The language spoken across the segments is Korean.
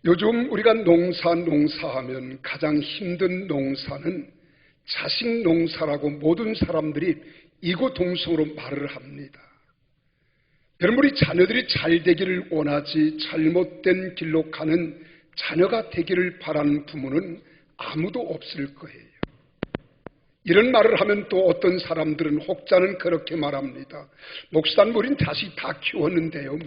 요즘 우리가 농사하면 가장 힘든 농사는 자식 농사라고 모든 사람들이 이구동성으로 말을 합니다. 여러분, 우리 자녀들이 잘 되기를 원하지 잘못된 길로 가는 자녀가 되기를 바라는 부모는 아무도 없을 거예요. 이런 말을 하면 또 어떤 사람들은, 혹자는 그렇게 말합니다. 목사님, 우린 자식 다 키웠는데요,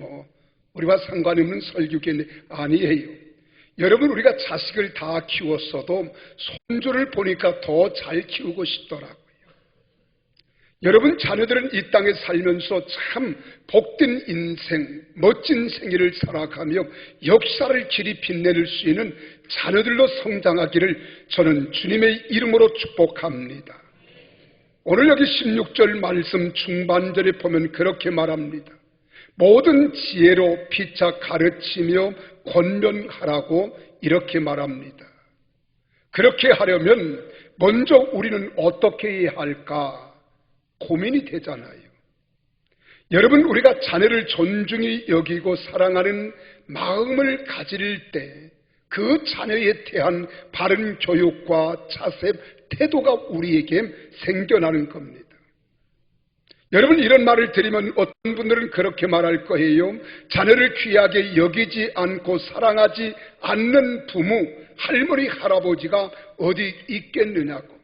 우리와 상관이 없는 설교겠네. 아니에요. 여러분, 우리가 자식을 다 키웠어도 손주를 보니까 더 잘 키우고 싶더라고요. 여러분, 자녀들은 이 땅에 살면서 참 복된 인생, 멋진 생애를 살아가며 역사를 길이 빛내릴 수 있는 자녀들로 성장하기를 저는 주님의 이름으로 축복합니다. 오늘 여기 16절 말씀 중반절에 보면 그렇게 말합니다. 모든 지혜로 피차 가르치며 권면하라고 이렇게 말합니다. 그렇게 하려면 먼저 우리는 어떻게 해야 할까 고민이 되잖아요. 여러분, 우리가 자녀를 존중히 여기고 사랑하는 마음을 가질 때 그 자녀에 대한 바른 교육과 자세, 태도가 우리에게 생겨나는 겁니다. 여러분, 이런 말을 들으면 어떤 분들은 그렇게 말할 거예요. 자녀를 귀하게 여기지 않고 사랑하지 않는 부모, 할머니, 할아버지가 어디 있겠느냐고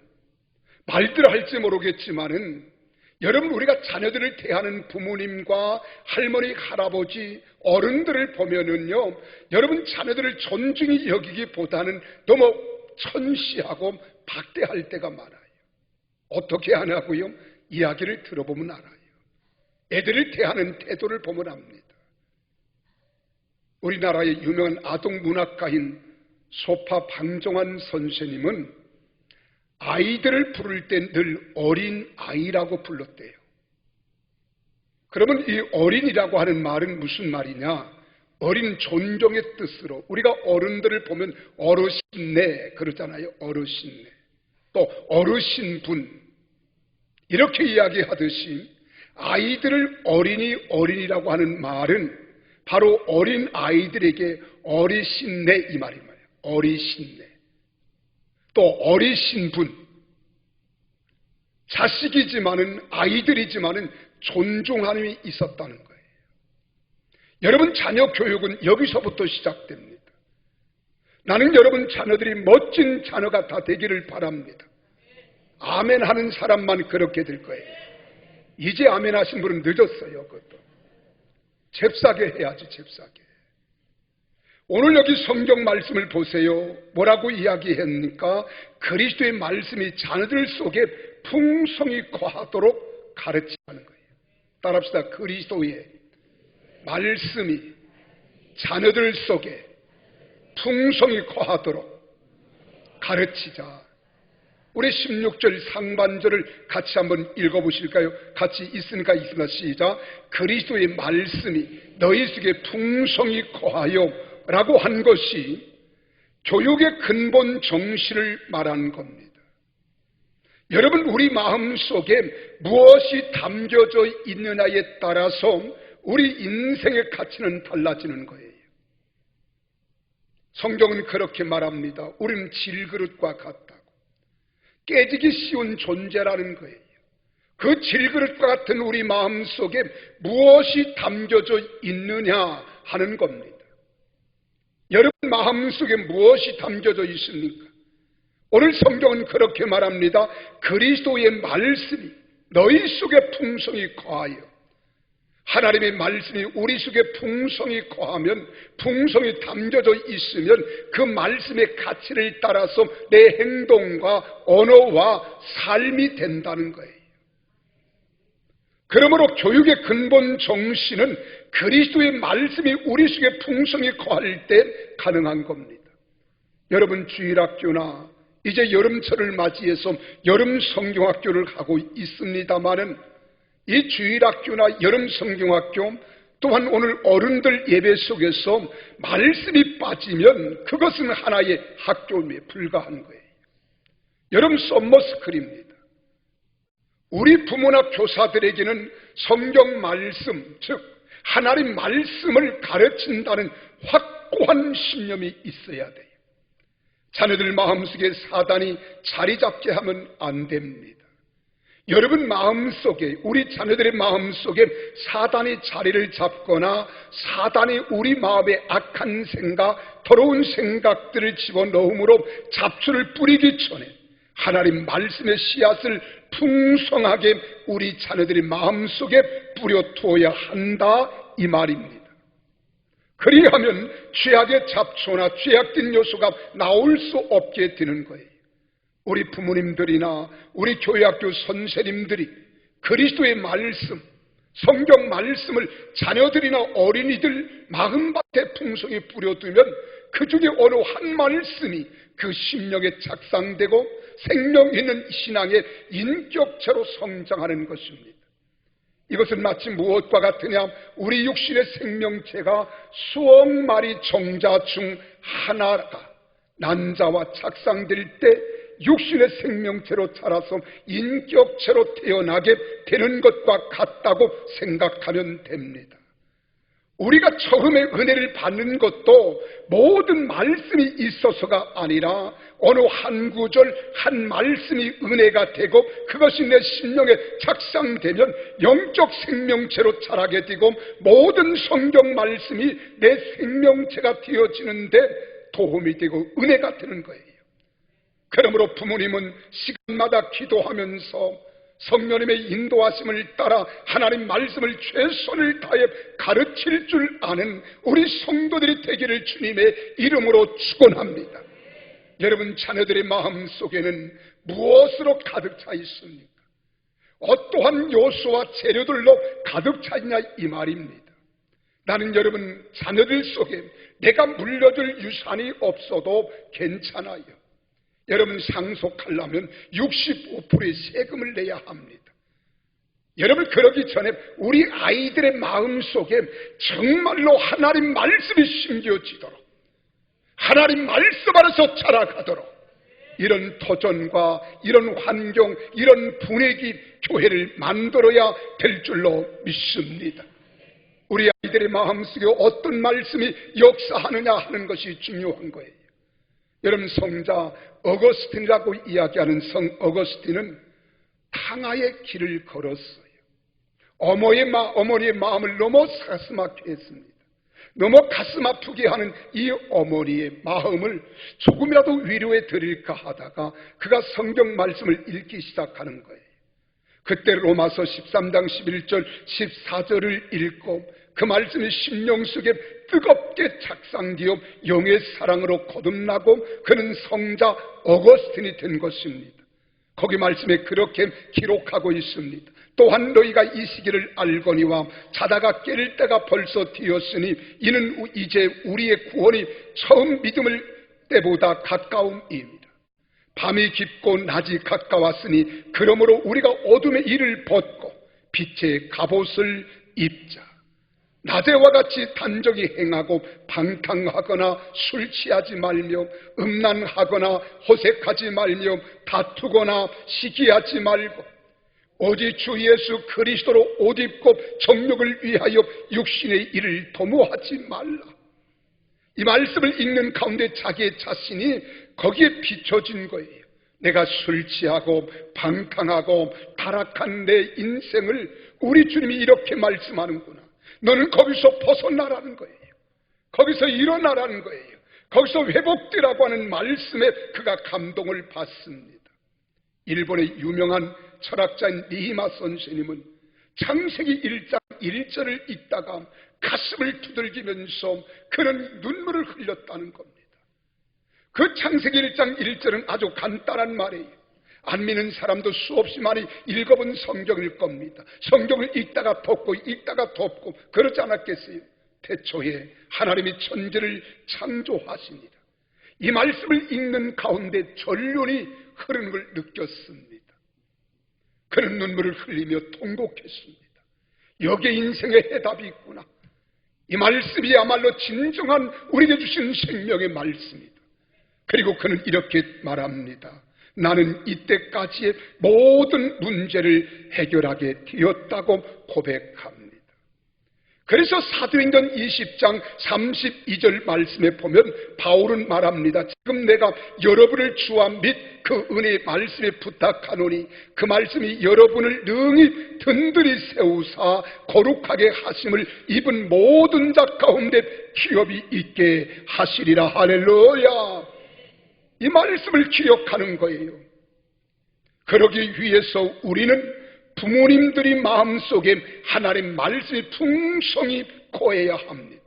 말들 할지 모르겠지만은, 여러분, 우리가 자녀들을 대하는 부모님과 할머니, 할아버지, 어른들을 보면은요, 여러분, 자녀들을 존중히 여기기보다는 너무 천시하고 박대할 때가 많아요. 어떻게 하냐고요? 이야기를 들어보면 알아요. 애들을 대하는 태도를 보면 압니다. 우리나라의 유명한 아동문학가인 소파 방종환 선생님은 아이들을 부를 때 늘 어린 아이라고 불렀대요. 그러면 이 어린이라고 하는 말은 무슨 말이냐? 어린 존경의 뜻으로, 우리가 어른들을 보면 어르신네 그러잖아요. 어르신네, 또 어르신분, 이렇게 이야기하듯이 아이들을 어린이라고 하는 말은 바로 어린 아이들에게 어리신네 이 말이에요. 어리신네, 또 어리신분, 자식이지만은 아이들이지만은 존중함이 있었다는 거예요. 여러분, 자녀 교육은 여기서부터 시작됩니다. 나는 여러분 자녀들이 멋진 자녀가 다 되기를 바랍니다. 아멘 하는 사람만 그렇게 될 거예요. 이제 아멘 하신 분은 늦었어요. 그것도 잽싸게 해야지, 잽싸게. 오늘 여기 성경 말씀을 보세요. 뭐라고 이야기했습니까? 그리스도의 말씀이 자녀들 속에 풍성히 거하도록 가르치는 거예요. 따라합시다. 그리스도의 말씀이 자녀들 속에 풍성히 거하도록 가르치자. 우리 16절 상반절을 같이 한번 읽어보실까요? 같이 있으니까 시작. 그리스도의 말씀이 너희 속에 풍성히 거하여 라고 한 것이 교육의 근본 정신을 말하는 겁니다. 여러분, 우리 마음속에 무엇이 담겨져 있느냐에 따라서 우리 인생의 가치는 달라지는 거예요. 성경은 그렇게 말합니다. 우리는 질그릇과 같다고. 깨지기 쉬운 존재라는 거예요. 그 질그릇과 같은 우리 마음속에 무엇이 담겨져 있느냐 하는 겁니다. 여러분 마음속에 무엇이 담겨져 있습니까? 오늘 성경은 그렇게 말합니다. 그리스도의 말씀이 너희 속에 풍성히 거하여, 하나님의 말씀이 우리 속에 풍성히 거하면, 풍성히 담겨져 있으면 그 말씀의 가치를 따라서 내 행동과 언어와 삶이 된다는 거예요. 그러므로 교육의 근본 정신은 그리스도의 말씀이 우리 속에 풍성히 거할 때 가능한 겁니다. 여러분, 주일학교나 이제 여름철을 맞이해서 여름 성경학교를 하고 있습니다마는, 이 주일학교나 여름 성경학교 또한 오늘 어른들 예배 속에서 말씀이 빠지면 그것은 하나의 학교에 불과한 거예요. 여러분, 썸머스쿨입니다. 우리 부모나 교사들에게는 성경 말씀, 즉 하나님 말씀을 가르친다는 확 확고한 신념이 있어야 돼요. 자녀들 마음속에 사단이 자리 잡게 하면 안 됩니다. 여러분 마음속에, 우리 자녀들의 마음속에 사단이 자리를 잡거나 사단이 우리 마음에 악한 생각, 더러운 생각들을 집어넣음으로 잡초를 뿌리기 전에 하나님 말씀의 씨앗을 풍성하게 우리 자녀들의 마음속에 뿌려두어야 한다, 이 말입니다. 그리하면 죄악의 잡초나 죄악된 요소가 나올 수 없게 되는 거예요. 우리 부모님들이나 우리 교회학교 선생님들이 그리스도의 말씀, 성경 말씀을 자녀들이나 어린이들 마음밭에 풍성히 뿌려두면 그 중에 어느 한 말씀이 그 심령에 착상되고 생명 있는 신앙의 인격체로 성장하는 것입니다. 이것은 마치 무엇과 같으냐, 우리 육신의 생명체가 수억 마리 종자 중 하나가 난자와 착상될 때 육신의 생명체로 자라서 인격체로 태어나게 되는 것과 같다고 생각하면 됩니다. 우리가 처음에 은혜를 받는 것도 모든 말씀이 있어서가 아니라 어느 한 구절 한 말씀이 은혜가 되고 그것이 내 심령에 착상되면 영적 생명체로 자라게 되고 모든 성경 말씀이 내 생명체가 되어지는데 도움이 되고 은혜가 되는 거예요. 그러므로 부모님은 시간마다 기도하면서 성령님의 인도하심을 따라 하나님 말씀을 최선을 다해 가르칠 줄 아는 우리 성도들이 되기를 주님의 이름으로 축원합니다. 여러분 자녀들의 마음속에는 무엇으로 가득 차 있습니까? 어떠한 요소와 재료들로 가득 차 있냐 이 말입니다. 나는 여러분 자녀들 속에 내가 물려줄 유산이 없어도 괜찮아요. 여러분 상속하려면 65%의 세금을 내야 합니다. 여러분 그러기 전에 우리 아이들의 마음속에 정말로 하나님 말씀이 심겨지도록 하나님 말씀 안에서 자라가도록 이런 도전과 이런 환경, 이런 분위기 교회를 만들어야 될 줄로 믿습니다. 우리 아이들의 마음속에 어떤 말씀이 역사하느냐 하는 것이 중요한 거예요. 여러분 성자 어거스틴이라고 이야기하는 성 어거스틴은 탕하의 길을 걸었어요. 어머니의 마음을 너무 가슴 아프게 했습니다. 너무 가슴 아프게 하는 이 어머니의 마음을 조금이라도 위로해 드릴까 하다가 그가 성경 말씀을 읽기 시작하는 거예요. 그때 로마서 13장 11절 14절을 읽고 그 말씀이 심령 속에 뜨겁게 착상되어 영의 사랑으로 거듭나고 그는 성자 어거스틴이 된 것입니다. 거기 말씀에 그렇게 기록하고 있습니다. 또한 너희가 이 시기를 알거니와 자다가 깰 때가 벌써 되었으니 이는 이제 우리의 구원이 처음 믿음을 때보다 가까움입니다. 밤이 깊고 낮이 가까웠으니 그러므로 우리가 어둠의 일을 벗고 빛의 갑옷을 입자. 낮에와 같이 단정히 행하고 방탕하거나 술 취하지 말며 음란하거나 호색하지 말며 다투거나 시기하지 말고 오직 주 예수 그리스도로 옷 입고 정욕을 위하여 육신의 일을 도모하지 말라. 이 말씀을 읽는 가운데 자기의 자신이 거기에 비춰진 거예요. 내가 술 취하고 방탕하고 타락한 내 인생을 우리 주님이 이렇게 말씀하는구나. 너는 거기서 벗어나라는 거예요. 거기서 일어나라는 거예요. 거기서 회복되라고 하는 말씀에 그가 감동을 받습니다. 일본의 유명한 철학자인 니히마 선생님은 창세기 1장 1절을 읽다가 가슴을 두들기면서 그는 눈물을 흘렸다는 겁니다. 그 창세기 1장 1절은 아주 간단한 말이에요. 안 믿는 사람도 수없이 많이 읽어본 성경일 겁니다. 성경을 읽다가 덮고 읽다가 덮고 그러지 않았겠어요? 태초에 하나님이 천지를 창조하시니라. 이 말씀을 읽는 가운데 전륜이 흐르는 걸 느꼈습니다. 그는 눈물을 흘리며 통곡했습니다. 여기에 인생의 해답이 있구나. 이 말씀이야말로 진정한 우리에게 주신 생명의 말씀이다. 그리고 그는 이렇게 말합니다. 나는 이때까지의 모든 문제를 해결하게 되었다고 고백합니다. 그래서 사도행전 20장 32절 말씀에 보면 바울은 말합니다. 지금 내가 여러분을 주와 및 그 은혜의 말씀에 부탁하노니 그 말씀이 여러분을 능히 든든히 세우사 거룩하게 하심을 입은 모든 자 가운데 기업이 있게 하시리라. 할렐루야. 이 말씀을 기억하는 거예요. 그러기 위해서 우리는 부모님들이 마음속에 하나님 말씀이 풍성히 고해야 합니다.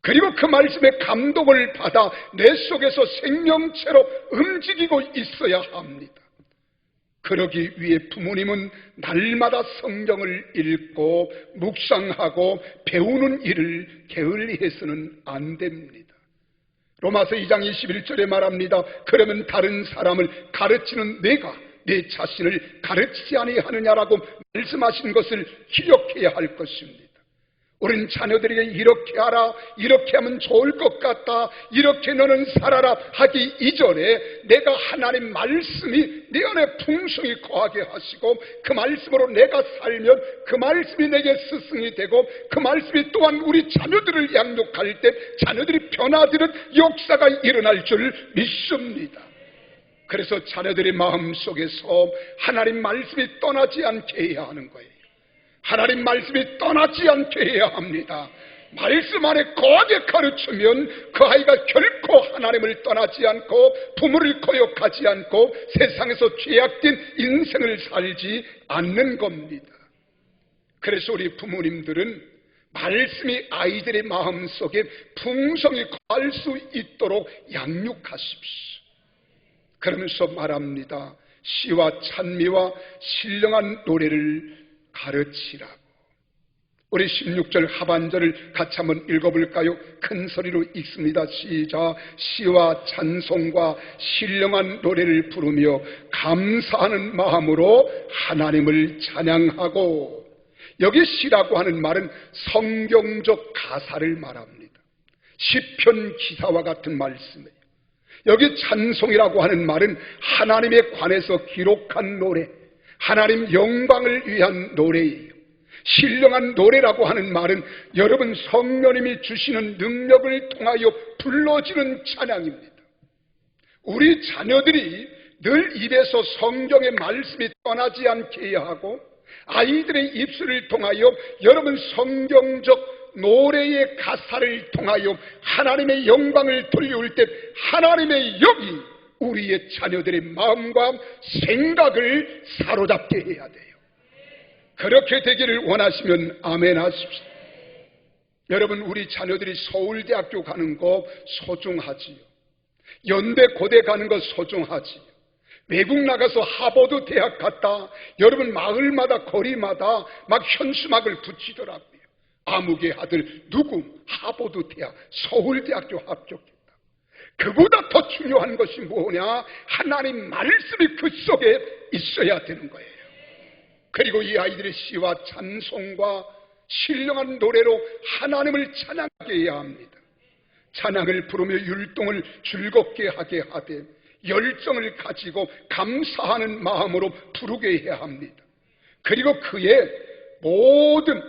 그리고 그 말씀의 감동을 받아 내 속에서 생명체로 움직이고 있어야 합니다. 그러기 위해 부모님은 날마다 성경을 읽고 묵상하고 배우는 일을 게을리해서는 안 됩니다. 로마서 2장 21절에 말합니다. 그러면 다른 사람을 가르치는 내가 내 자신을 가르치지 아니하느냐라고 말씀하신 것을 기억해야 할 것입니다. 우린 자녀들에게 이렇게 하라, 이렇게 하면 좋을 것 같다, 이렇게 너는 살아라 하기 이전에 내가 하나님 말씀이 내 안에 풍성히 거하게 하시고 그 말씀으로 내가 살면 그 말씀이 내게 스승이 되고 그 말씀이 또한 우리 자녀들을 양육할 때 자녀들이 변화되는 역사가 일어날 줄 믿습니다. 그래서 자녀들의 마음속에서 하나님 말씀이 떠나지 않게 해야 하는 거예요. 하나님 말씀이 떠나지 않게 해야 합니다. 말씀 안에 거하게 가르치면 그 아이가 결코 하나님을 떠나지 않고 부모를 거역하지 않고 세상에서 죄악된 인생을 살지 않는 겁니다. 그래서 우리 부모님들은 말씀이 아이들의 마음속에 풍성히 거할 수 있도록 양육하십시오. 그러면서 말합니다. 시와 찬미와 신령한 노래를 가르치라고. 우리 16절 하반절을 같이 한번 읽어볼까요? 큰 소리로 읽습니다. 시작. 시와 찬송과 신령한 노래를 부르며 감사하는 마음으로 하나님을 찬양하고. 여기 시라고 하는 말은 성경적 가사를 말합니다. 시편 기사와 같은 말씀이에요. 여기 찬송이라고 하는 말은 하나님에 관해서 기록한 노래, 하나님 영광을 위한 노래예요. 신령한 노래라고 하는 말은 여러분 성령님이 주시는 능력을 통하여 불러지는 찬양입니다. 우리 자녀들이 늘 입에서 성경의 말씀이 떠나지 않게 해야 하고 아이들의 입술을 통하여 여러분 성경적 노래의 가사를 통하여 하나님의 영광을 돌려올 때 하나님의 영이 우리의 자녀들의 마음과 생각을 사로잡게 해야 돼요. 그렇게 되기를 원하시면 아멘 하십시오. 여러분 우리 자녀들이 서울대학교 가는 거 소중하지요. 연대 고대 가는 거 소중하지요. 외국 나가서 하버드 대학 갔다 여러분 마을마다 거리마다 막 현수막을 붙이더라고요. 아무개 아들 누구 하버드 대학 서울대학교 합격했다. 그보다 더 중요한 것이 뭐냐? 하나님 말씀이 그 속에 있어야 되는 거예요. 그리고 이 아이들의 시와 찬송과 신령한 노래로 하나님을 찬양하게 해야 합니다. 찬양을 부르며 율동을 즐겁게 하게 하되 열정을 가지고 감사하는 마음으로 부르게 해야 합니다. 그리고 그의 모든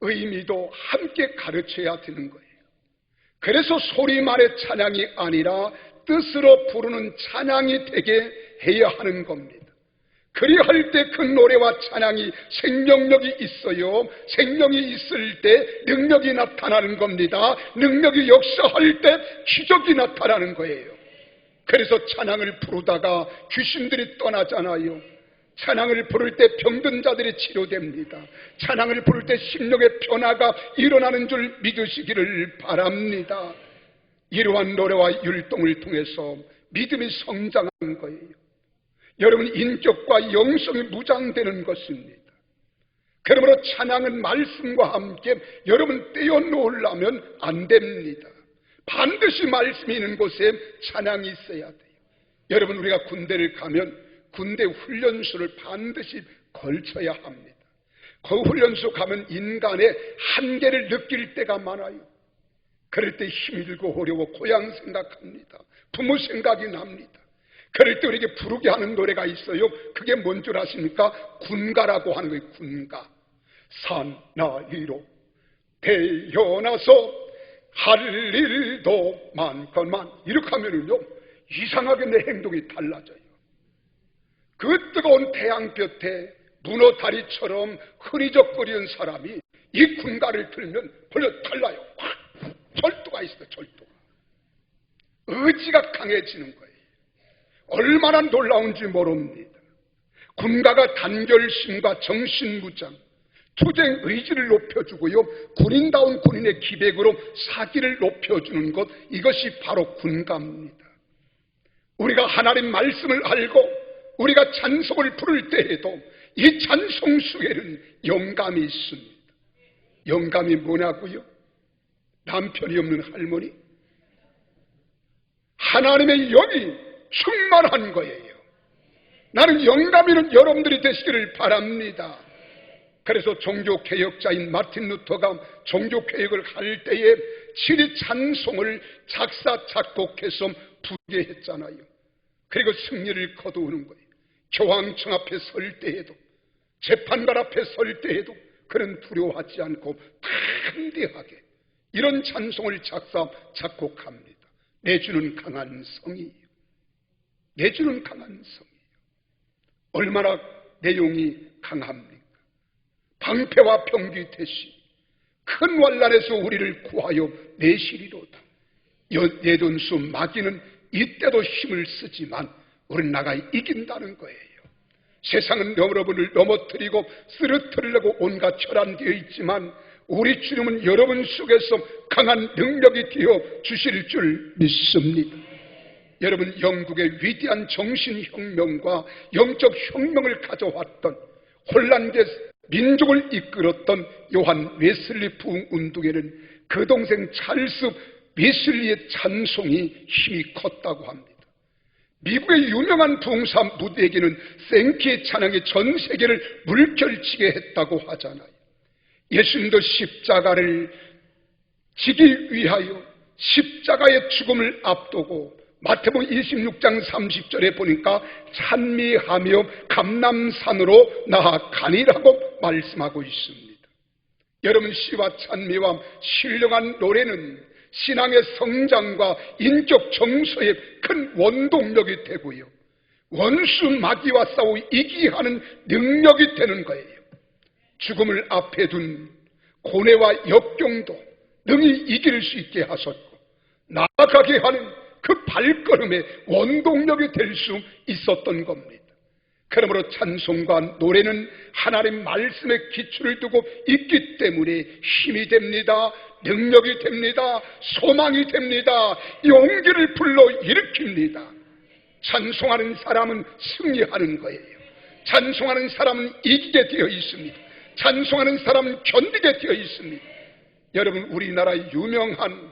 의미도 함께 가르쳐야 되는 거예요. 그래서 소리만의 찬양이 아니라 뜻으로 부르는 찬양이 되게 해야 하는 겁니다. 그리할 때 그 노래와 찬양이 생명력이 있어요. 생명이 있을 때 능력이 나타나는 겁니다. 능력이 역사할 때 기적이 나타나는 거예요. 그래서 찬양을 부르다가 귀신들이 떠나잖아요. 찬양을 부를 때 병든 자들이 치료됩니다. 찬양을 부를 때 심령의 변화가 일어나는 줄 믿으시기를 바랍니다. 이러한 노래와 율동을 통해서 믿음이 성장하는 거예요. 여러분 인격과 영성이 무장되는 것입니다. 그러므로 찬양은 말씀과 함께 여러분 떼어놓으려면 안 됩니다. 반드시 말씀이 있는 곳에 찬양이 있어야 돼요. 여러분 우리가 군대를 가면 군대 훈련소를 반드시 걸쳐야 합니다. 그 훈련소 가면 인간의 한계를 느낄 때가 많아요. 그럴 때 힘들고 어려워 고향 생각합니다. 부모 생각이 납니다. 그럴 때 우리에게 부르게 하는 노래가 있어요. 그게 뭔 줄 아십니까? 군가라고 하는 거예요. 군가. 사나이로 태어나서 할 일도 많건만, 이렇게 하면은요 이상하게 내 행동이 달라져요. 그 뜨거운 태양볕에 문어 다리처럼 흐리적거리는 사람이 이 군가를 들면 벌써 달라요. 확! 절도가 있어요. 절도가. 의지가 강해지는 거예요. 얼마나 놀라운지 모릅니다. 군가가 단결심과 정신무장, 투쟁 의지를 높여주고요, 군인다운 군인의 기백으로 사기를 높여주는 것, 이것이 바로 군가입니다. 우리가 하나님 말씀을 알고 우리가 찬송을 부를 때에도 이 찬송 속에는 영감이 있습니다. 영감이 뭐냐고요? 남편이 없는 할머니? 하나님의 영이 충만한 거예요. 나는 영감 있는 여러분들이 되시기를 바랍니다. 그래서 종교개혁자인 마틴 루터가 종교개혁을 할 때에 친히 찬송을 작사 작곡해서 부르게 했잖아요. 그리고 승리를 거두는 거예요. 교황청 앞에 설 때에도, 재판관 앞에 설 때에도 그는 두려워하지 않고 담대하게 이런 찬송을 작사 작곡합니다. 내주는 강한 성이에요. 내주는 강한 성이에요. 얼마나 내용이 강합니까? 방패와 병기 대신 큰 환난에서 우리를 구하여 내시리로다. 예돈수 마귀는 이때도 힘을 쓰지만 우리는 나가 이긴다는 거예요. 세상은 여러분을 넘어뜨리고 쓰러뜨리려고 온갖 혈안되어 있지만 우리 주님은 여러분 속에서 강한 능력이 되어 주실 줄 믿습니다. 여러분, 영국의 위대한 정신혁명과 영적 혁명을 가져왔던 혼란계 민족을 이끌었던 요한 웨슬리 부흥운동에는 그 동생 찰스 웨슬리의 찬송이 힘이 컸다고 합니다. 미국의 유명한 부흥사 무대에게는 생키의 찬양이 전 세계를 물결치게 했다고 하잖아요. 예수님도 십자가를 지기 위하여 십자가의 죽음을 앞두고 마태복음 26장 30절에 보니까 찬미하며 감람산으로 나아가니라고 말씀하고 있습니다. 여러분, 시와 찬미와 신령한 노래는 신앙의 성장과 인격 정서의 큰 원동력이 되고요, 원수 마귀와 싸워 이기게 하는 능력이 되는 거예요. 죽음을 앞에 둔 고뇌와 역경도 능히 이길 수 있게 하셨고 나아가게 하는 그 발걸음의 원동력이 될 수 있었던 겁니다. 그러므로 찬송과 노래는 하나님 말씀의 기초를 두고 있기 때문에 힘이 됩니다. 능력이 됩니다. 소망이 됩니다. 용기를 불러일으킵니다. 찬송하는 사람은 승리하는 거예요. 찬송하는 사람은 이기게 되어 있습니다. 찬송하는 사람은 견디게 되어 있습니다. 여러분, 우리나라의 유명한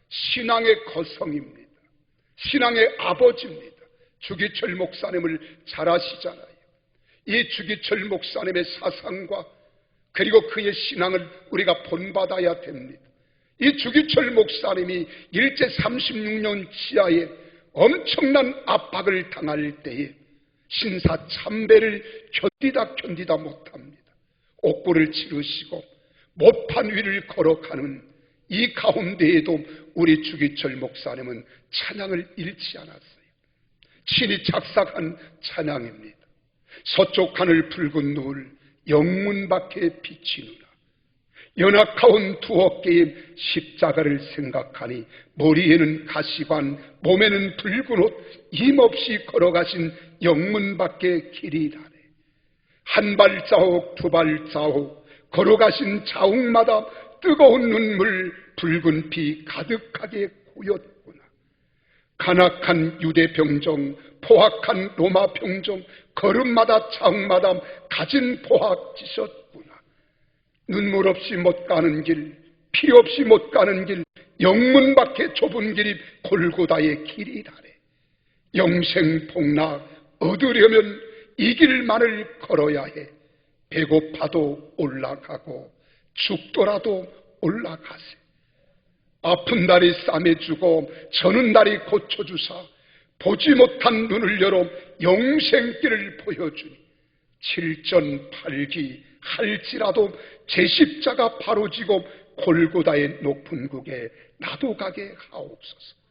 신앙의 거성입니다. 신앙의 아버지입니다. 주기철 목사님을 잘 아시잖아요. 이 주기철 목사님의 사상과 그리고 그의 신앙을 우리가 본받아야 됩니다. 이 주기철 목사님이 일제 36년 지하에 엄청난 압박을 당할 때에 신사 참배를 견디다 못합니다. 옥고를 치르시고 못판 위를 걸어가는 이 가운데에도 우리 주기철 목사님은 찬양을 잃지 않았어요. 친히 작사한 찬양입니다. 서쪽 하늘 붉은 노을 영문 밖에 비치누라. 연약하온 두 어깨에 십자가를 생각하니 머리에는 가시관 몸에는 붉은 옷 힘없이 걸어가신 영문 밖에 길이라네. 한 발자국 두 발자국 걸어가신 자욱마다 뜨거운 눈물 붉은 피 가득하게 고였구나. 간악한 유대 병정 포악한 로마 병정 걸음마다 자욱마다 가진 포악 지셨구나. 눈물 없이 못 가는 길, 피 없이 못 가는 길, 영문 밖에 좁은 길이 골고다의 길이라네. 영생 복락 얻으려면 이 길만을 걸어야 해. 배고파도 올라가고 죽더라도 올라가세. 아픈 다리 싸매주고 저는 다리 고쳐주사 보지 못한 눈을 열어 영생길을 보여주니 칠전팔기 할지라도 제 십자가 바로 지고 골고다의 높은 국에 나도 가게 하옵소서.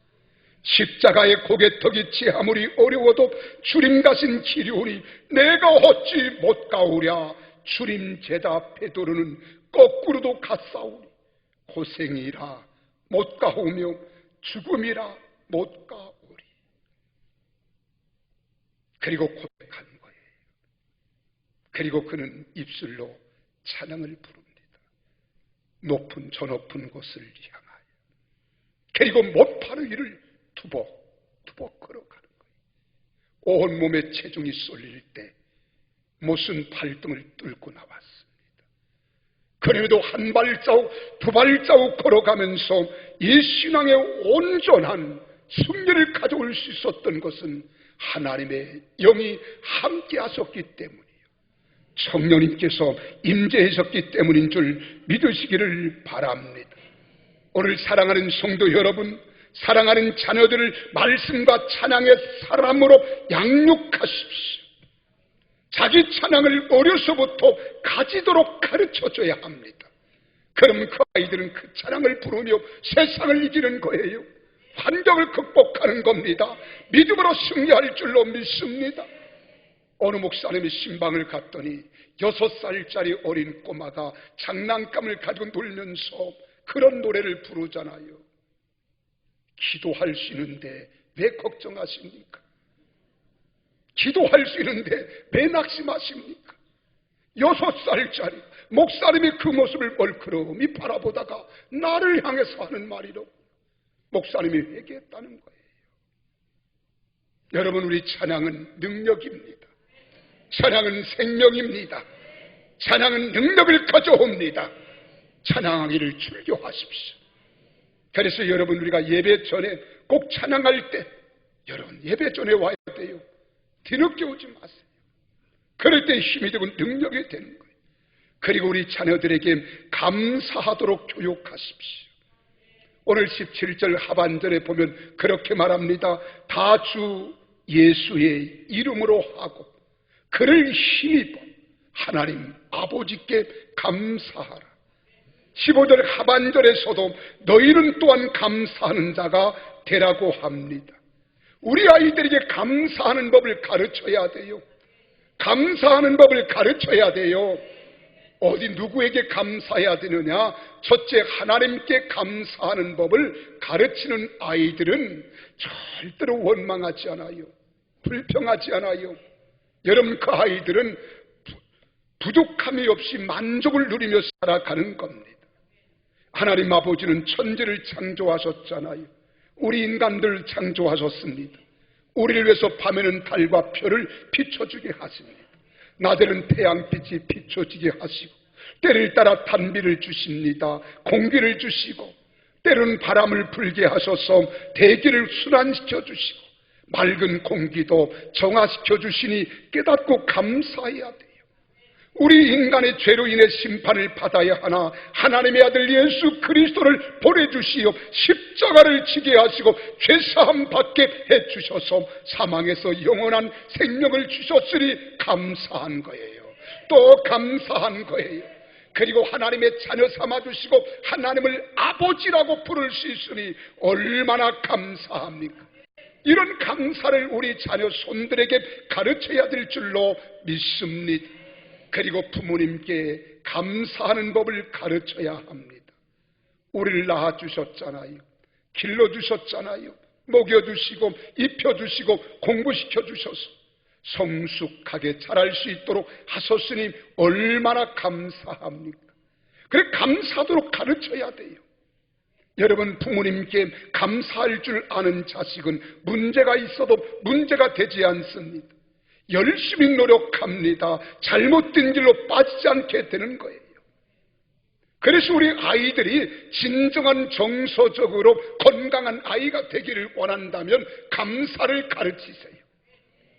십자가의 고개턱이 아무리 어려워도 주님 가신 길이 오니 내가 어찌 못 가오랴. 주님 제자 베드로는 거꾸로도 갔사오니 고생이라 못 가오며 죽음이라 못 가오리. 그리고 고백한 거예요. 그리고 그는 입술로 찬양을 부릅니다. 높은 저 높은 곳을 향하여. 그리고 못파는 이를 두벅두벅 걸어가는 거예요. 온몸에 체중이 쏠릴 때 못은 발등을 뚫고 나왔습니다. 그래도 한 발자국 두 발자국 걸어가면서 이 신앙의 온전한 승리를 가져올 수 있었던 것은 하나님의 영이 함께 하셨기 때문이에요. 성령님께서 임재하셨기 때문인 줄 믿으시기를 바랍니다. 오늘 사랑하는 성도 여러분, 사랑하는 자녀들을 말씀과 찬양의 사람으로 양육하십시오. 자기 찬양을 어려서부터 가지도록 가르쳐줘야 합니다. 그럼 그 아이들은 그 찬양을 부르며 세상을 이기는 거예요. 환경을 극복하는 겁니다. 믿음으로 승리할 줄로 믿습니다. 어느 목사님이 신방을 갔더니 6살짜리 어린 꼬마가 장난감을 가지고 놀면서 그런 노래를 부르잖아요. 기도할 수 있는데 왜 걱정하십니까? 기도할 수 있는데 왜 낙심하십니까? 6살짜리 목사님이 그 모습을 멀크러미 바라보다가 나를 향해서 하는 말이로 목사님이 회개했다는 거예요. 여러분, 우리 찬양은 능력입니다. 찬양은 생명입니다. 찬양은 능력을 가져옵니다. 찬양하기를 즐겨하십시오. 그래서 여러분, 우리가 예배 전에 꼭 찬양할 때 여러분 예배 전에 와야 돼요. 뒤늦게 오지 마세요. 그럴 때 힘이 되고 능력이 되는 거예요. 그리고 우리 자녀들에게 감사하도록 교육하십시오. 오늘 17절 하반절에 보면 그렇게 말합니다. 다 주 예수의 이름으로 하고 그를 힘입어 하나님 아버지께 감사하라. 15절 하반절에서도 너희는 또한 감사하는 자가 되라고 합니다. 우리 아이들에게 감사하는 법을 가르쳐야 돼요. 감사하는 법을 가르쳐야 돼요. 어디 누구에게 감사해야 되느냐? 첫째, 하나님께 감사하는 법을 가르치는 아이들은 절대로 원망하지 않아요. 불평하지 않아요. 여러분, 그 아이들은 부족함이 없이 만족을 누리며 살아가는 겁니다. 하나님 아버지는 천지를 창조하셨잖아요. 우리 인간들을 창조하셨습니다. 우리를 위해서 밤에는 달과 별을 비춰주게 하십니다. 낮에는 태양빛이 비춰지게 하시고 때를 따라 단비를 주십니다. 공기를 주시고 때로는 바람을 불게 하셔서 대기를 순환시켜 주시고 맑은 공기도 정화시켜 주시니 깨닫고 감사해야 돼요. 우리 인간의 죄로 인해 심판을 받아야 하나 하나님의 아들 예수 그리스도를 보내주시어 십자가를 지게 하시고 죄사함 받게 해주셔서 사망에서 영원한 생명을 주셨으니 감사한 거예요. 또 감사한 거예요. 그리고 하나님의 자녀 삼아주시고 하나님을 아버지라고 부를 수 있으니 얼마나 감사합니까? 이런 감사를 우리 자녀 손들에게 가르쳐야 될 줄로 믿습니다. 그리고 부모님께 감사하는 법을 가르쳐야 합니다. 우리를 낳아주셨잖아요. 길러주셨잖아요. 먹여주시고 입혀주시고 공부시켜주셔서 성숙하게 자랄 수 있도록 하셨으니 얼마나 감사합니까? 그래 감사하도록 가르쳐야 돼요. 여러분, 부모님께 감사할 줄 아는 자식은 문제가 있어도 문제가 되지 않습니다. 열심히 노력합니다. 잘못된 길로 빠지지 않게 되는 거예요. 그래서 우리 아이들이 진정한 정서적으로 건강한 아이가 되기를 원한다면 감사를 가르치세요.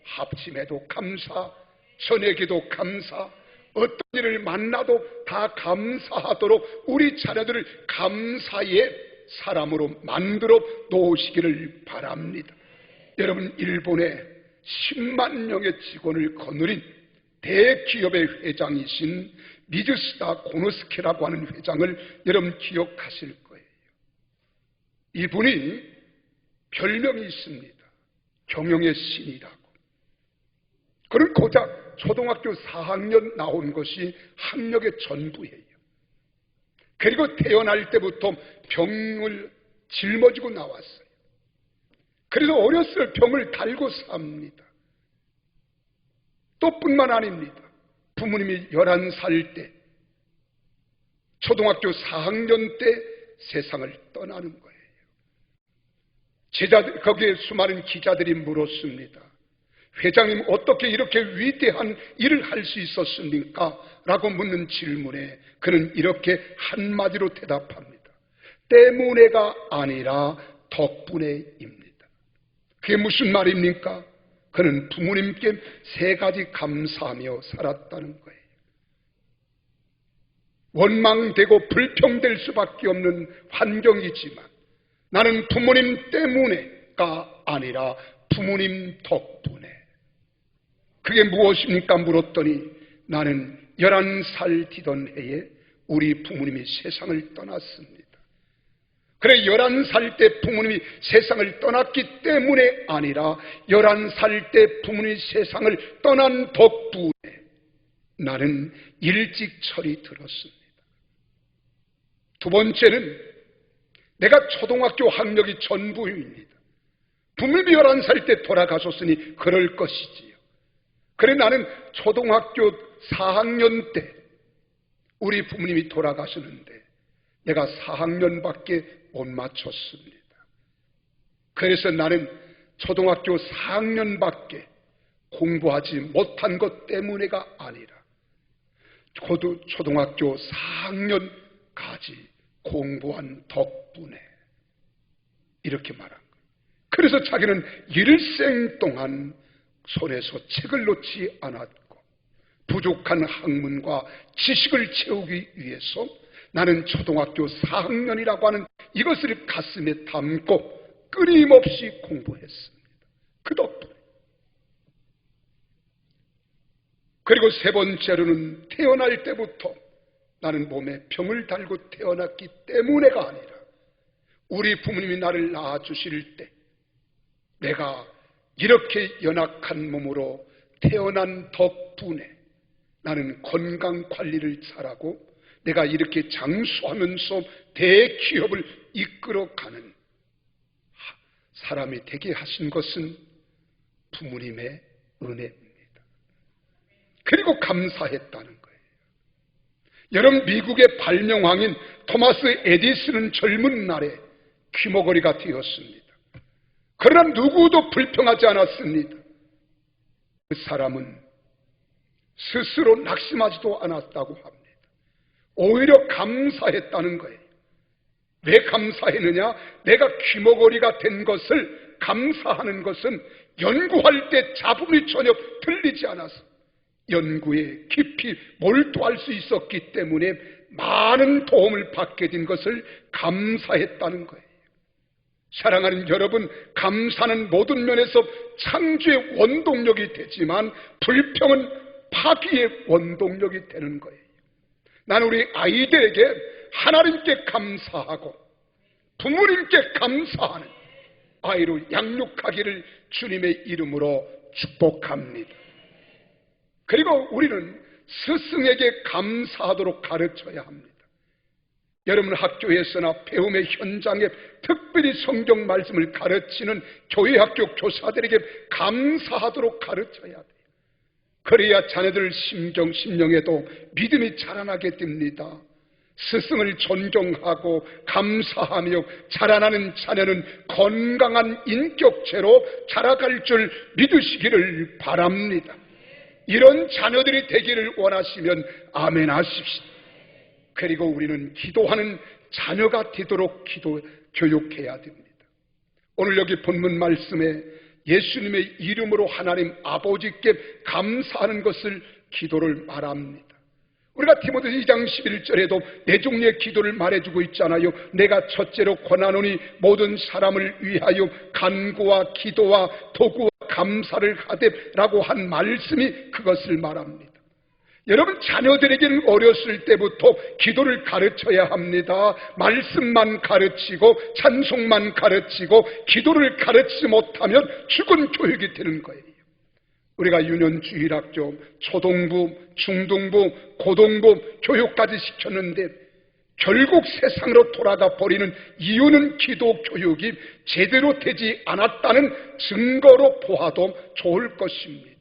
합심에도 감사, 저녁에도 감사, 어떤 일을 만나도 다 감사하도록 우리 자녀들을 감사의 사람으로 만들어 놓으시기를 바랍니다. 여러분, 일본에 10만 명의 직원을 거느린 대기업의 회장이신 미즈스다 고노스케라고 하는 회장을 여러분 기억하실 거예요. 이분이 별명이 있습니다. 경영의 신이라고. 그는 고작 초등학교 4학년 나온 것이 학력의 전부예요. 그리고 태어날 때부터 병을 짊어지고 나왔어요. 그래서 어렸을 때 병을 달고 삽니다. 또 뿐만 아닙니다. 부모님이 11살 때, 초등학교 4학년 때 세상을 떠나는 거예요. 거기에 수많은 기자들이 물었습니다. 회장님, 어떻게 이렇게 위대한 일을 할 수 있었습니까? 라고 묻는 질문에 그는 이렇게 한마디로 대답합니다. 때문에가 아니라 덕분에입니다. 그게 무슨 말입니까? 그는 부모님께 3가지 감사하며 살았다는 거예요. 원망되고 불평될 수밖에 없는 환경이지만 나는 부모님 때문에가 아니라 부모님 덕분에. 그게 무엇입니까? 물었더니 나는 11살 되던 해에 우리 부모님이 세상을 떠났습니다. 그래, 11살 때 부모님이 세상을 떠났기 때문에 아니라 11살 때 부모님이 세상을 떠난 덕분에 나는 일찍 철이 들었습니다. 두 번째는 내가 초등학교 학력이 전부입니다. 부모님이 11살 때 돌아가셨으니 그럴 것이지요. 그래, 나는 초등학교 4학년 때 우리 부모님이 돌아가셨는데 내가 4학년밖에 못 맞췄습니다. 그래서 나는 초등학교 4학년밖에 공부하지 못한 것 때문에가 아니라 초등학교 4학년까지 공부한 덕분에 이렇게 말한 거예요. 그래서 자기는 일생 동안 손에서 책을 놓지 않았고 부족한 학문과 지식을 채우기 위해서 나는 초등학교 4학년이라고 하는 이것을 가슴에 담고 끊임없이 공부했습니다. 그 덕분에. 그리고 세 번째로는 태어날 때부터 나는 몸에 병을 달고 태어났기 때문에가 아니라 우리 부모님이 나를 낳아주실 때 내가 이렇게 연약한 몸으로 태어난 덕분에 나는 건강관리를 잘하고 내가 이렇게 장수하면서 대기업을 이끌어가는 사람이 되게 하신 것은 부모님의 은혜입니다. 그리고 감사했다는 거예요. 여러분, 미국의 발명왕인 토마스 에디슨은 젊은 날에 귀머거리가 되었습니다. 그러나 누구도 불평하지 않았습니다. 그 사람은 스스로 낙심하지도 않았다고 합니다. 오히려 감사했다는 거예요. 왜 감사했느냐? 내가 귀머거리가 된 것을 감사하는 것은 연구할 때 잡음이 전혀 들리지 않아서 연구에 깊이 몰두할 수 있었기 때문에 많은 도움을 받게 된 것을 감사했다는 거예요. 사랑하는 여러분, 감사는 모든 면에서 창조의 원동력이 되지만 불평은 파괴의 원동력이 되는 거예요. 나는 우리 아이들에게 하나님께 감사하고 부모님께 감사하는 아이로 양육하기를 주님의 이름으로 축복합니다. 그리고 우리는 스승에게 감사하도록 가르쳐야 합니다. 여러분, 학교에서나 배움의 현장에 특별히 성경 말씀을 가르치는 교회학교 교사들에게 감사하도록 가르쳐야 돼요. 그래야 자녀들 심령에도 믿음이 자라나게 됩니다. 스승을 존경하고 감사하며 자라나는 자녀는 건강한 인격체로 자라갈 줄 믿으시기를 바랍니다. 이런 자녀들이 되기를 원하시면 아멘 하십시오. 그리고 우리는 기도하는 자녀가 되도록 교육해야 됩니다. 오늘 여기 본문 말씀에 예수님의 이름으로 하나님 아버지께 감사하는 것을 기도를 말합니다. 우리가 디모데 2장 11절에도 네 종류의 기도를 말해주고 있잖아요. 내가 첫째로 권하노니 모든 사람을 위하여 간구와 기도와 도구와 감사를 하되 라고 한 말씀이 그것을 말합니다. 여러분, 자녀들에게는 어렸을 때부터 기도를 가르쳐야 합니다. 말씀만 가르치고 찬송만 가르치고 기도를 가르치지 못하면 죽은 교육이 되는 거예요. 우리가 유년주일학교, 초등부, 중등부, 고등부 교육까지 시켰는데 결국 세상으로 돌아가 버리는 이유는 기도 교육이 제대로 되지 않았다는 증거로 보아도 좋을 것입니다.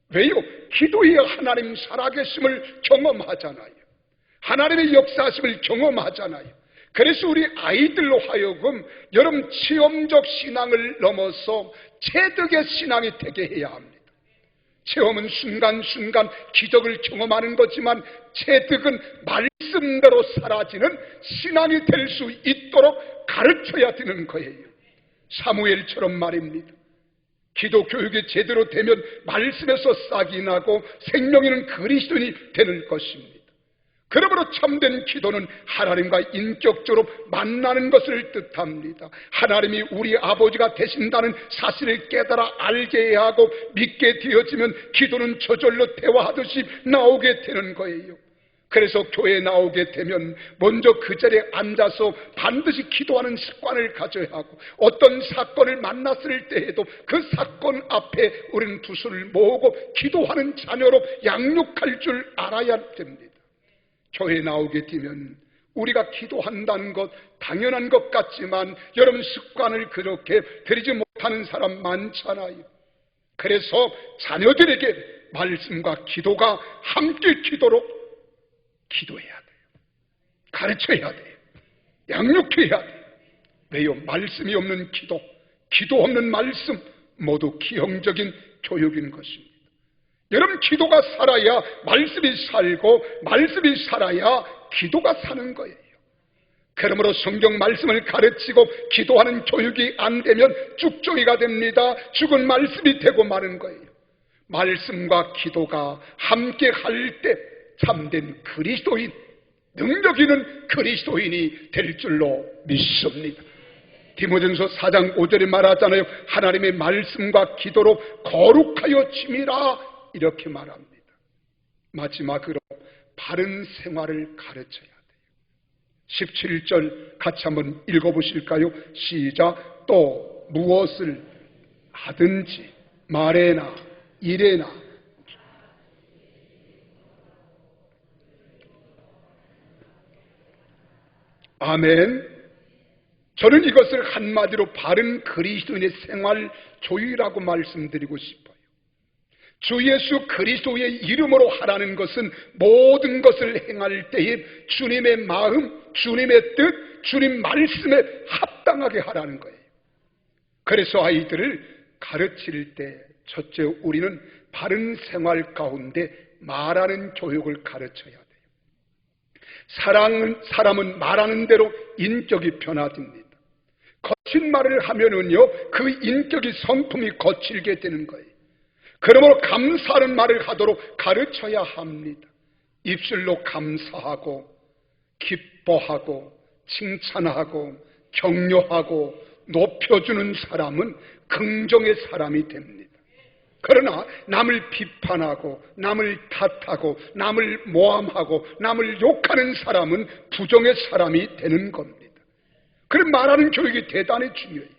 왜요? 기도에 하나님 살아계심을 경험하잖아요. 하나님의 역사하심을 경험하잖아요. 그래서 우리 아이들로 하여금 여러분, 체험적 신앙을 넘어서 체득의 신앙이 되게 해야 합니다. 체험은 순간순간 기적을 경험하는 거지만 체득은 말씀대로 사라지는 신앙이 될 수 있도록 가르쳐야 되는 거예요. 사무엘처럼 말입니다. 기도 교육이 제대로 되면 말씀에서 싹이 나고 생명이는 그리스도인이 되는 것입니다. 그러므로 참된 기도는 하나님과 인격적으로 만나는 것을 뜻합니다. 하나님이 우리 아버지가 되신다는 사실을 깨달아 알게 해야 하고 믿게 되어지면 기도는 저절로 대화하듯이 나오게 되는 거예요. 그래서 교회에 나오게 되면 먼저 그 자리에 앉아서 반드시 기도하는 습관을 가져야 하고, 어떤 사건을 만났을 때에도 그 사건 앞에 우리는 두 손을 모으고 기도하는 자녀로 양육할 줄 알아야 됩니다. 교회에 나오게 되면 우리가 기도한다는 것 당연한 것 같지만 여러분, 습관을 그렇게 들이지 못하는 사람 많잖아요. 그래서 자녀들에게 말씀과 기도가 함께 기도록 기도해야 돼요. 가르쳐야 돼요. 양육해야 돼요. 왜요? 말씀이 없는 기도, 기도 없는 말씀 모두 기형적인 교육인 것입니다. 여러분, 기도가 살아야 말씀이 살고 말씀이 살아야 기도가 사는 거예요. 그러므로 성경 말씀을 가르치고 기도하는 교육이 안 되면 죽종이가 됩니다. 죽은 말씀이 되고 마는 거예요. 말씀과 기도가 함께 할 때 참된 그리스도인, 능력 있는 그리스도인이 될 줄로 믿습니다. 디모데전서 4장 5절에 말하잖아요. 하나님의 말씀과 기도로 거룩하여 지미라, 이렇게 말합니다. 마지막으로 바른 생활을 가르쳐야 돼요. 17절 같이 한번 읽어보실까요? 시작. 또 무엇을 하든지 말에나 일에나 아멘. 저는 이것을 한마디로 바른 그리스도인의 생활 조율이라고 말씀드리고 싶어요. 주 예수 그리스도의 이름으로 하라는 것은 모든 것을 행할 때에 주님의 마음, 주님의 뜻, 주님 말씀에 합당하게 하라는 거예요. 그래서 아이들을 가르칠 때 첫째, 우리는 바른 생활 가운데 말하는 교육을 가르쳐야 돼요. 사람은 말하는 대로 인격이 변화됩니다. 거친 말을 하면은요, 그 인격이 성품이 거칠게 되는 거예요. 그러므로 감사하는 말을 하도록 가르쳐야 합니다. 입술로 감사하고 기뻐하고 칭찬하고 격려하고 높여주는 사람은 긍정의 사람이 됩니다. 그러나 남을 비판하고 남을 탓하고 남을 모함하고 남을 욕하는 사람은 부정의 사람이 되는 겁니다. 그런 말하는 교육이 대단히 중요해요.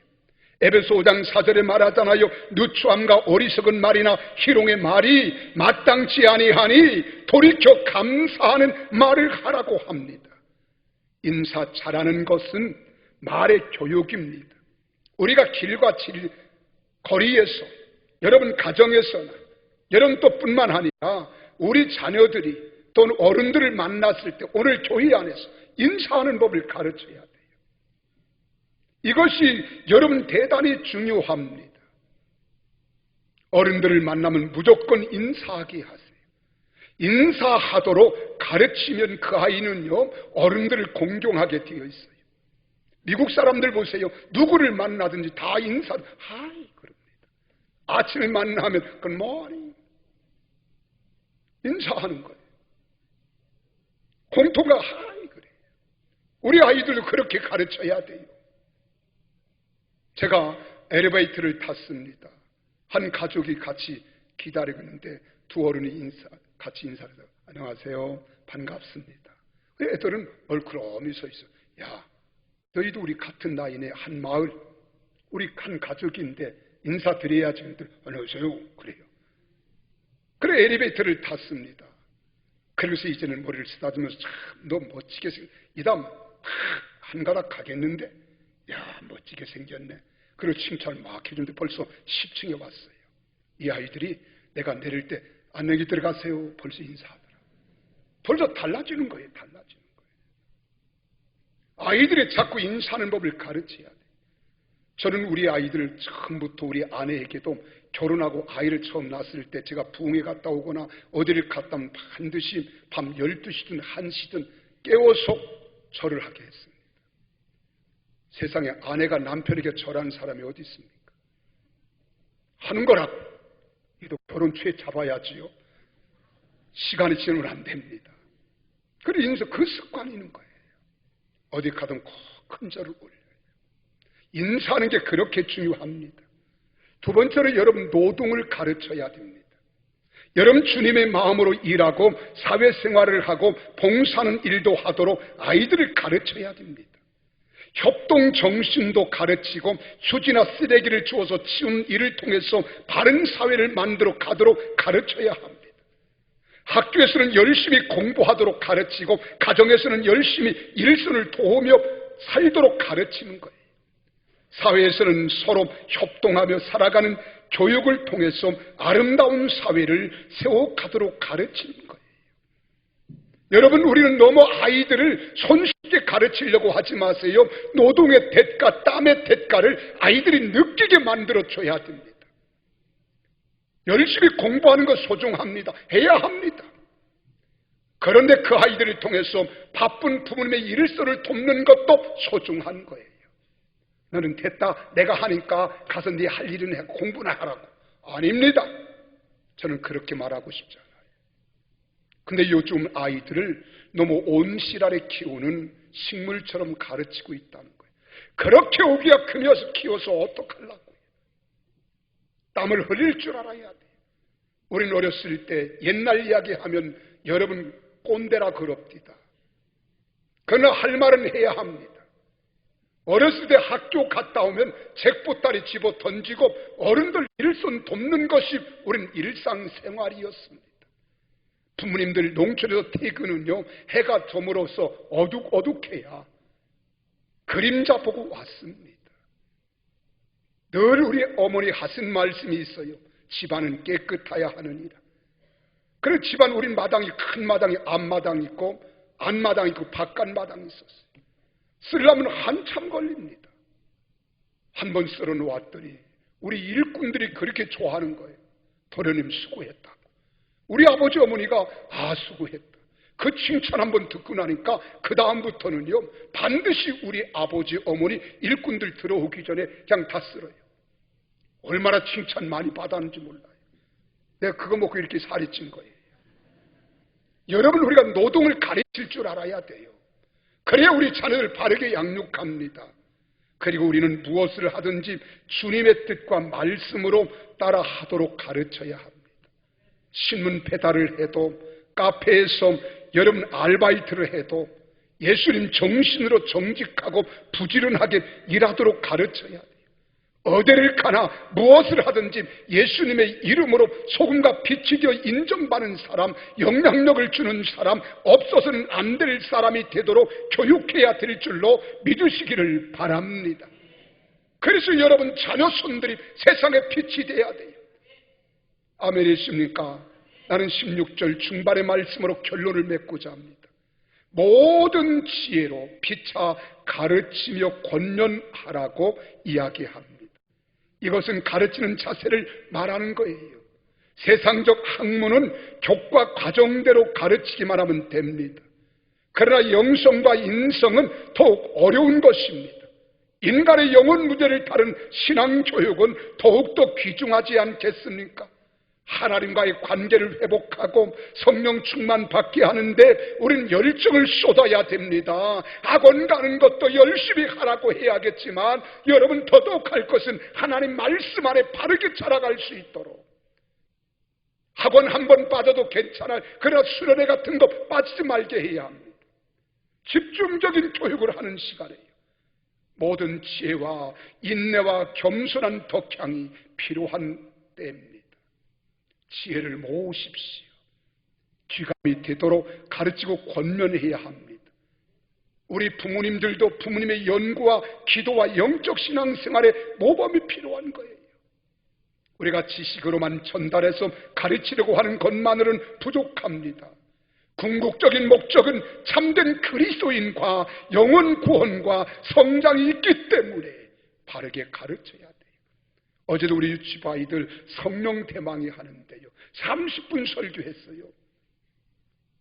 에베소 5장 4절에 말하잖아요. 누추함과 어리석은 말이나 희롱의 말이 마땅치 아니하니 돌이켜 감사하는 말을 하라고 합니다. 인사 잘하는 것은 말의 교육입니다. 우리가 길과 거리에서, 여러분 가정에서나, 여러분 또 뿐만 아니라 우리 자녀들이 또는 어른들을 만났을 때 오늘 교회 안에서 인사하는 법을 가르쳐야 돼요. 이것이 여러분 대단히 중요합니다. 어른들을 만나면 무조건 인사하게 하세요. 인사하도록 가르치면 그 아이는요, 어른들을 공경하게 되어 있어요. 미국 사람들 보세요. 누구를 만나든지 다 하이 그럽니다. 아침에 만나면 굿모닝 인사하는 거예요. 공통가 하이 그래요. 우리 아이들도 그렇게 가르쳐야 돼요. 제가 엘리베이터를 탔습니다. 한 가족이 같이 기다리고 있는데 두 어른이 같이 인사를 해서 안녕하세요. 반갑습니다. 애들은 얼큰하게 서 있어. 야, 너희도 우리 같은 나이네. 한 마을, 우리 한 가족인데 인사드려야지. 안녕하세요. 그래요. 그래 엘리베이터를 탔습니다. 그래서 이제는 머리를 쓰다듬으면서 참 너 멋지게 이 다음 한 가닥 가겠는데 야 멋지게 생겼네. 그리고 칭찬을 막 해주는데 벌써 10층에 왔어요. 이 아이들이 내가 내릴 때 안녕히 들어가세요 벌써 인사하더라. 벌써 달라지는 거예요. 달라지는 거예요. 아이들이 자꾸 인사하는 법을 가르쳐야 돼요. 저는 우리 아이들 처음부터 우리 아내에게도 결혼하고 아이를 처음 낳았을 때 제가 부흥회 갔다 오거나 어디를 갔다 오면 반드시 밤 12시든 1시든 깨워서 절을 하게 했습니다. 세상에 아내가 남편에게 절하는 사람이 어디 있습니까? 하는 거라고. 이도 결혼 초에 잡아야지요. 시간이 지나면 안 됩니다. 그래서 그 습관이 있는 거예요. 어디 가든 꼭 큰 절을 올려요. 인사하는 게 그렇게 중요합니다. 두 번째로 여러분 노동을 가르쳐야 됩니다. 여러분 주님의 마음으로 일하고 사회생활을 하고 봉사하는 일도 하도록 아이들을 가르쳐야 됩니다. 협동정신도 가르치고 휴지나 쓰레기를 주워서 치우는 일을 통해서 바른 사회를 만들어 가도록 가르쳐야 합니다. 학교에서는 열심히 공부하도록 가르치고 가정에서는 열심히 일손을 도우며 살도록 가르치는 거예요. 사회에서는 서로 협동하며 살아가는 교육을 통해서 아름다운 사회를 세워가도록 가르치는 거예요. 여러분 우리는 너무 아이들을 손쉽게 가르치려고 하지 마세요. 노동의 대가, 땀의 대가를 아이들이 느끼게 만들어줘야 됩니다. 열심히 공부하는 것 소중합니다. 해야 합니다. 그런데 그 아이들을 통해서 바쁜 부모님의 일손을 돕는 것도 소중한 거예요. 너는 됐다, 내가 하니까 가서 네 할 일은 해, 공부나 하라고. 아닙니다. 저는 그렇게 말하고 싶지 않아요. 근데 요즘 아이들을 너무 온실아래 키우는 식물처럼 가르치고 있다는 거예요. 그렇게 오기가 크면서 키워서 어떡하려고요. 땀을 흘릴 줄 알아야 돼요. 우린 어렸을 때 옛날 이야기하면 여러분 꼰대라 그럽디다. 그러나 할 말은 해야 합니다. 어렸을 때 학교 갔다 오면 책보따리 집어 던지고 어른들 일손 돕는 것이 우린 일상생활이었습니다. 부모님들 농촌에서 퇴근은요 해가 저물어서 어둑어둑해야 그림자 보고 왔습니다. 늘 우리 어머니 하신 말씀이 있어요. 집안은 깨끗해야 하느니라. 그래서 집안 우린 마당이 큰 마당이 앞마당 있고 안마당 있고 바깥마당이 있었어요. 쓰려면 한참 걸립니다. 한번 썰어 놓았더니 우리 일꾼들이 그렇게 좋아하는 거예요. 도련님 수고했다고. 우리 아버지 어머니가 수고했다. 그 칭찬 한번 듣고 나니까 그 다음부터는요 반드시 우리 아버지 어머니 일꾼들 들어오기 전에 그냥 다 쓸어요. 얼마나 칭찬 많이 받았는지 몰라요. 내가 그거 먹고 이렇게 살이 찐 거예요. 여러분 우리가 노동을 가르칠 줄 알아야 돼요. 그래야 우리 자녀를 바르게 양육합니다. 그리고 우리는 무엇을 하든지 주님의 뜻과 말씀으로 따라 하도록 가르쳐야 합니다. 신문 배달을 해도 카페에서 여러분 아르바이트를 해도 예수님 정신으로 정직하고 부지런하게 일하도록 가르쳐야 돼요. 어디를 가나 무엇을 하든지 예수님의 이름으로 소금과 빛이 되어 인정받는 사람, 영향력을 주는 사람, 없어서는 안 될 사람이 되도록 교육해야 될 줄로 믿으시기를 바랍니다. 그래서 여러분 자녀 손들이 세상의 빛이 돼야 돼요. 아멘이십니까? 나는 16절 중반의 말씀으로 결론을 맺고자 합니다. 모든 지혜로 피차 가르치며 권면하라고 이야기합니다. 이것은 가르치는 자세를 말하는 거예요. 세상적 학문은 교과 과정대로 가르치기만 하면 됩니다. 그러나 영성과 인성은 더욱 어려운 것입니다. 인간의 영혼 문제를 다룬 신앙교육은 더욱더 귀중하지 않겠습니까? 하나님과의 관계를 회복하고 성령 충만 받게 하는데 우린 열정을 쏟아야 됩니다. 학원 가는 것도 열심히 하라고 해야겠지만 여러분 더더욱 할 것은 하나님 말씀 안에 바르게 자라갈 수 있도록 학원 한 번 빠져도 괜찮아요. 그러나 수련회 같은 거 빠지지 말게 해야 합니다. 집중적인 교육을 하는 시간이에요. 모든 지혜와 인내와 겸손한 덕향이 필요한 때입니다. 지혜를 모으십시오. 귀감이 되도록 가르치고 권면해야 합니다. 우리 부모님들도 부모님의 연구와 기도와 영적 신앙생활에 모범이 필요한 거예요. 우리가 지식으로만 전달해서 가르치려고 하는 것만으로는 부족합니다. 궁극적인 목적은 참된 그리스도인과 영혼 구원과 성장이 있기 때문에 바르게 가르쳐야 돼요. 어제도 우리 유치부 아이들 성령 대망이 하는데요, 30분 설교했어요.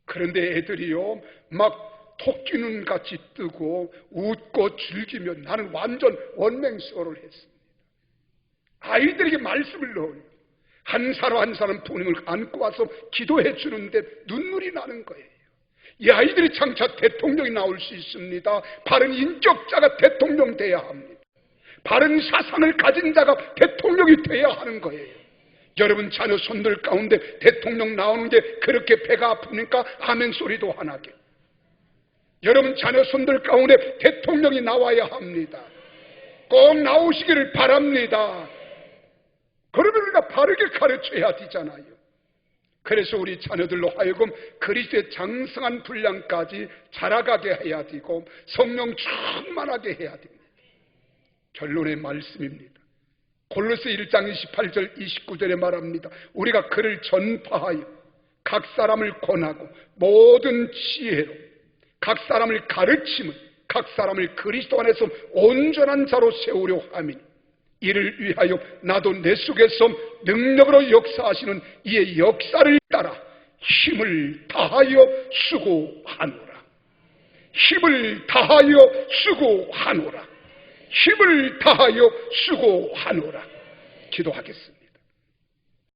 그런데 애들이요 막 토끼 눈 같이 뜨고 웃고 즐기며 나는 완전 원맹수어를 했습니다. 아이들에게 말씀을 넣어요. 한 사람 한 사람 부모님을 안고 와서 기도해 주는데 눈물이 나는 거예요. 이 아이들이 장차 대통령이 나올 수 있습니다. 바른 인격자가 대통령 돼야 합니다. 바른 사상을 가진 자가 대통령이 돼야 하는 거예요. 여러분 자녀 손들 가운데 대통령 나오는 게 그렇게 배가 아프니까 아멘 소리도 안 하게. 여러분 자녀 손들 가운데 대통령이 나와야 합니다. 꼭 나오시기를 바랍니다. 그러면 우리가 바르게 가르쳐야 되잖아요. 그래서 우리 자녀들로 하여금 그리스도의 장성한 분량까지 자라가게 해야 되고 성령 충만하게 해야 됩니다. 결론의 말씀입니다. 골로새 1장 28절 29절에 말합니다. 우리가 그를 전파하여 각 사람을 권하고 모든 지혜로 각 사람을 가르침을 각 사람을 그리스도 안에서 온전한 자로 세우려 함이니 이를 위하여 나도 내 속에서 능력으로 역사하시는 이의 역사를 따라 힘을 다하여 수고하노라. 힘을 다하여 수고하노라. 힘을 다하여 수고하노라. 기도하겠습니다.